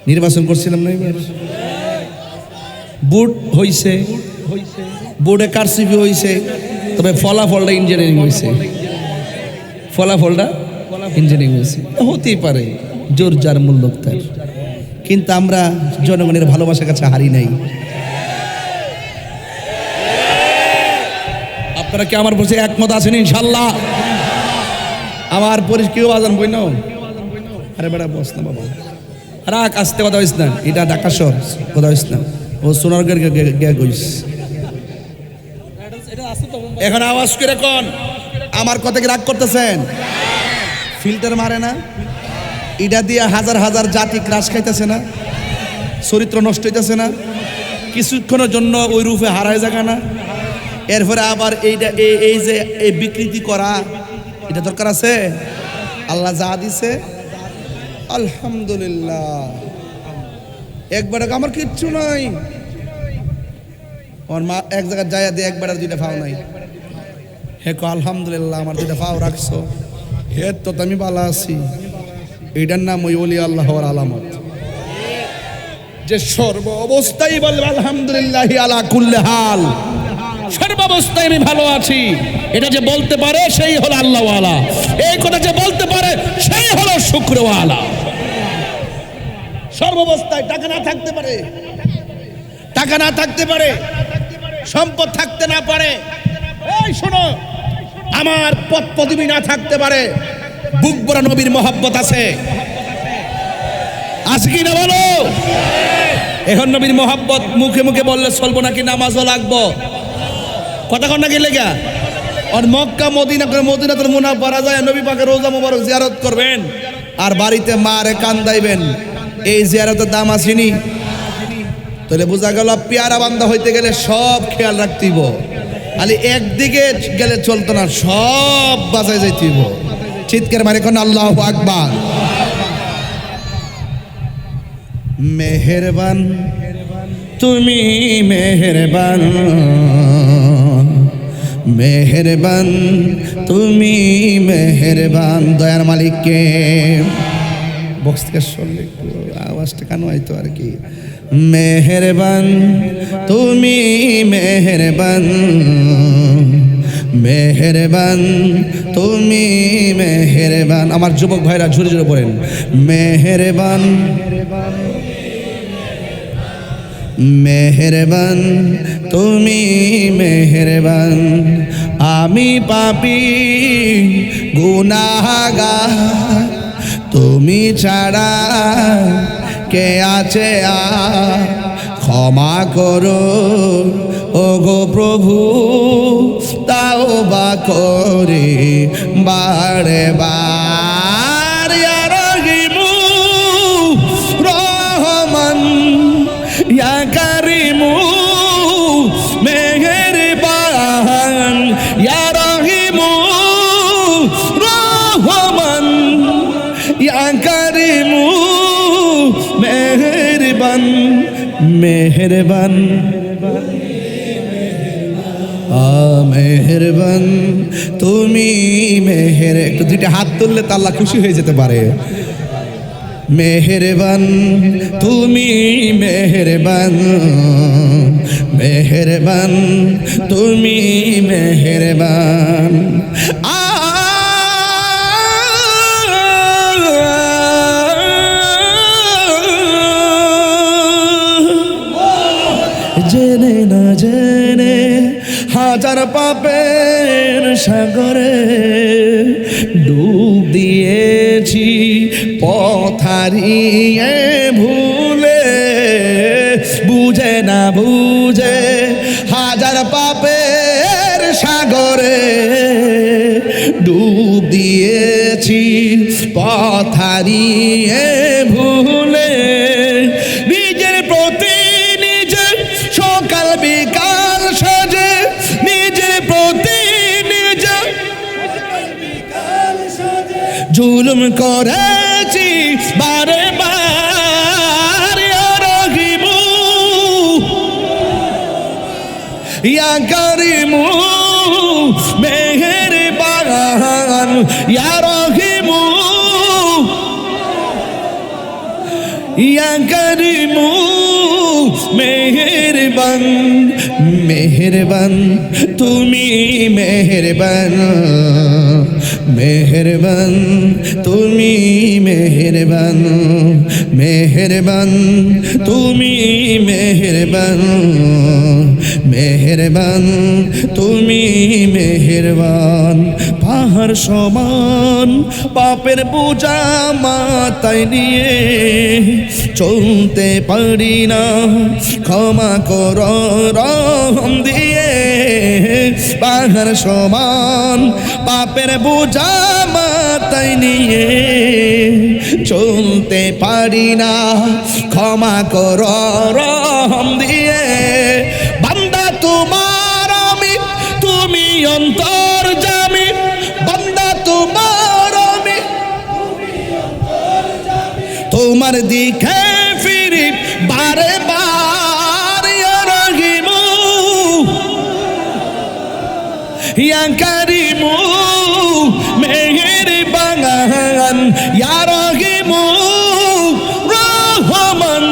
নির্বাচন করছিলাম না এবার, বুট হইছে, বোর্ডে কারসিপি হইছে, তবে ফলাফলটা ইঞ্জিনিয়ারিং হয়েছে, ফলাফলটা ইঞ্জিনিয়ারিং হয়েছে। হতেই পারে, জোর যার মূল্য তার। কিন্তু আমরা জনগণের ভালোবাসার কাছে হারি নাই। আপনারা কি আমার বলছে একমত আছেন? ইনশাল্লাহ। আমার পরিষ্কার বাজান বই নাও। আরে বেড়া বস না বাবা, রাখ, আসতে কথা হইস না, এটা ঢাকা শহর, কথা হইস না, ও সোনারগড় গইস। এখন আওয়াজ করে কোন আমার কথা কি রাগ করতেছেন? ফিল্টার মারে না, এটা দিয়ে হাজার হাজার জাতি ক্রাশ খাইতেছে না, চরিত্র নষ্ট হইতেছে না, কিছুক্ষণের জন্য ওই রূপে হারায় যাবে না। এরপরে আবার এইটা এই যে এই বিকৃতি করা, এটা দরকার আছে? আল্লাহ যা দিছে আলহামদুলিল্লাহ, একবার আমার কিচ্ছু নাই। আমার মা এক জায়গায় যাইয়া দিয়ে একবার দুইটা ফাও নাই, হে কো আলহামদুলিল্লাহ আমার দুইটা ফাও রাখছো, হে তো আমি ভালো আছি। এটার নাম ওই ওলি আল্লাহর আলামত, যে সর্ব অবস্থায় বলবে আলহামদুলিল্লাহ আলা কুল্লি হাল, সর্বাবস্থায় আমি ভালো আছি। এটা যে বলতে পারে সেই হলো আল্লাহওয়ালা, এই কথা যে বলতে পারে সেই হলো শুকরওয়ালা। সর্বাবস্থায় টাকা না থাকতে পারে, টাকা না থাকতে পারে, সম্পদ থাকতে না পারে, এই শোনো, আমার পদ পদবি না থাকতে পারে, বুক ভরা নবীর মহব্বত আছে, আছে কি না বলো? এখন নবীর মহব্বত মুখে মুখে বললে চলবো নাকি? নামাজও লাগবো, কথা কন নাকি লেগা? আর মক্কা মদিনা করে মদিনাতুল মুনাওয়ারা যায় নবী পাকের রোজা মোবারক জিয়ারত করবেন, আর বাড়িতে মারে কান্দাইবেন, এই জিয়ারতের দাম আসেনি? তাহলে বোঝা গেল পেয়ারা বান্দা হইতে গেলে সব খেয়াল রাখতেইব, খালি একদিকে গেলে চলতো না, সব বাজায় যাইতেইব। চিৎকার মারে কোন আল্লাহু আকবার। মেহেরবান তুমি মেহেরবান, মেহেরবান তুমি মেহেরবান, দয়ার মালিককে বক্স থেকে শুনলে একটু আওয়াজটা কেন হয়তো আর কি। মেহেরবান তুমি মেহেরবান, মেহেরবান তুমি মেহেরবান। আমার যুবক ভাইরা ঝুরে ঝুরে পড়েন, মেহেরবান মেহেরবান তুমি মেহেরবান, আমি পাপী গুনাহগার, তুমি ছাড়া কে আছে আর, ক্ষমা করো ও গো প্রভু, তাওবা করে বারে বার, ইয়া রহিমু রহমান ইয়া কারিমু মেহেরবান, ইয়া রহিমু রহমান ইয়া কারিমু মেহেরবান, মেহেরবান মেহেরবান তুমি মেহের। একটু দুইটা হাত তুললে তো আল্লাহ খুশি হয়ে যেতে পারে। মেহেরবান তুমি মেহেরবান, মেহেরবান তুমি মেহেরবান। জেনে না জেনে হাজার পাপের সাগরে ডুব দিয়েছি, পথ হারিয়ে ভুলে, বুঝে না বুঝে হাজার পাপের সাগরে ডুব দিয়েছি, পথ হারিয়ে ভুলে, নিজের প্রতি নিজে সকাল বিকাল সাজে, নিজের প্রতি নিজে জুলুম করেছি বারে বার, ইয়া রহিমু ইয়া কারিমু মেহেরবান, ইয়া রহিমু ইয়া করিমু মেহেরবান মেহেরবান তুমি মেহেরবান মেহেরবান তুমি মেহেরবান মেহেরবান তুমি মেহেরবান মেহেরবান তুমি মেহেরবান পাহাড় সমান পাপের বোঝা মাথায় নিয়ে চলতে পারি না ক্ষমা কর রহম দিয়ে পাহাড় সমান পাপের বোঝা মাথায় নিয়ে চলতে পারি না ক্ষমা কর রহম দিয়ে বান্দা তোমার আমি তুমি অন্তর্যামী বান্দা তোমার আমি তোমার দিকে ফিরি বারে বার ইয়া রহিমু ইয়া করিমু মেহেরবান ইয়া রহিমু রহমান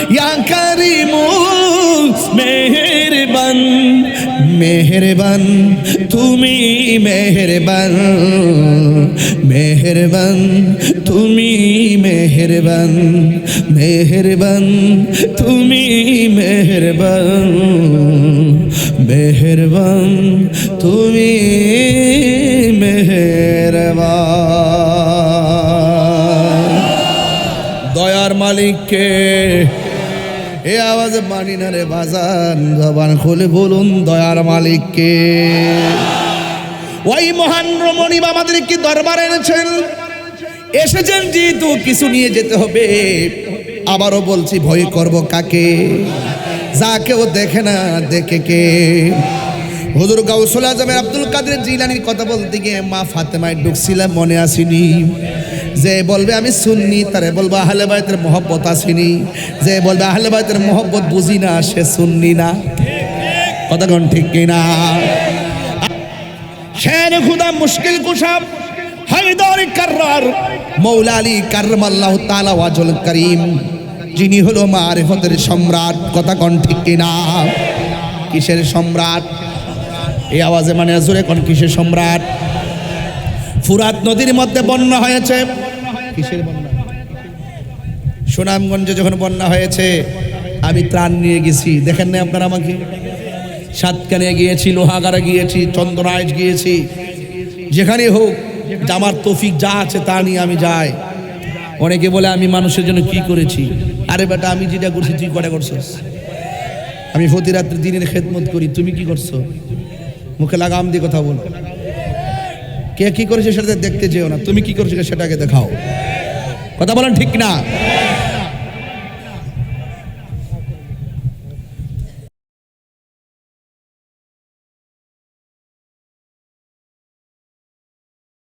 ইয়া করিমু মেহেরবান মেহেরবান তুমি মেহেরবান মেহেরবান তুমি মেহেরবান মেহেরবান তুমি মেহেরবান মেহেরবান তুমি মেহেরবান দয়ার মালিককে এ আওয়াজে মানি না রে বাজান জবান খুলে বলুন দয়ার মালিককে ওই মহান রমণী আমাদেরকে দরবারে এনেছেন এসেছেন যেহেতু কিছু নিয়ে যেতে হবে আবারও বলছি ভয় করব কাকে যা কেউ দেখে না দেখে কে হুজুর গাউসুল আজমের আব্দুল কাদের জিলানীর কথা বলতে গিয়ে মা ফাতেমায় ঢুকছিলাম মনে আসেনি যে বলবে আমি সুন্নি তারে বলবো আহলে বাইতের মহব্বত আসেনি যে বলবে আহলে বাইতের মহব্বত বুঝি না সে সুন্নি না কথা কোন ঠিক কিনা শের খুদা মুশকিল কুশাব হায়দার কাররার মৌলা আলী কাররামাল্লাহু তাআলা ওয়াজহুল করিম যিনি হলো মারিফতের সম্রাট কথা কোন ঠিক কিনা কিসের সম্রাট এই আওয়াজে মানে জোরে কোন কিসের সম্রাট ফুরাত নদীর মধ্যে বন্যা হয়েছে কিসের বন্যা সুনামগঞ্জে যখন বন্যা হয়েছে আমি ত্রাণ নিয়ে গেছি দেখেন না আপনারা আমাকে সাতকানিয়া গিয়েছি লোহাগাড়া গিয়েছি চন্দনাইশ গিয়েছি যেখানে হোক আমার তৌফিক যা আছে তা নিয়ে আমি যাই অনেকে বলে আমি মানুষের জন্য কি করেছি আরে বেটা আমি যেটা করছি তুই কটা করছিস আমি প্রতি রাত্রে দিনের খেদমত করি তুমি কি করছো মুখে লাগাম দিয়ে কথা বলো কে কি করেছে সেটা দেখতে যেও না তুমি কি করেছো সেটাকে দেখাও কথা বলেন ঠিক না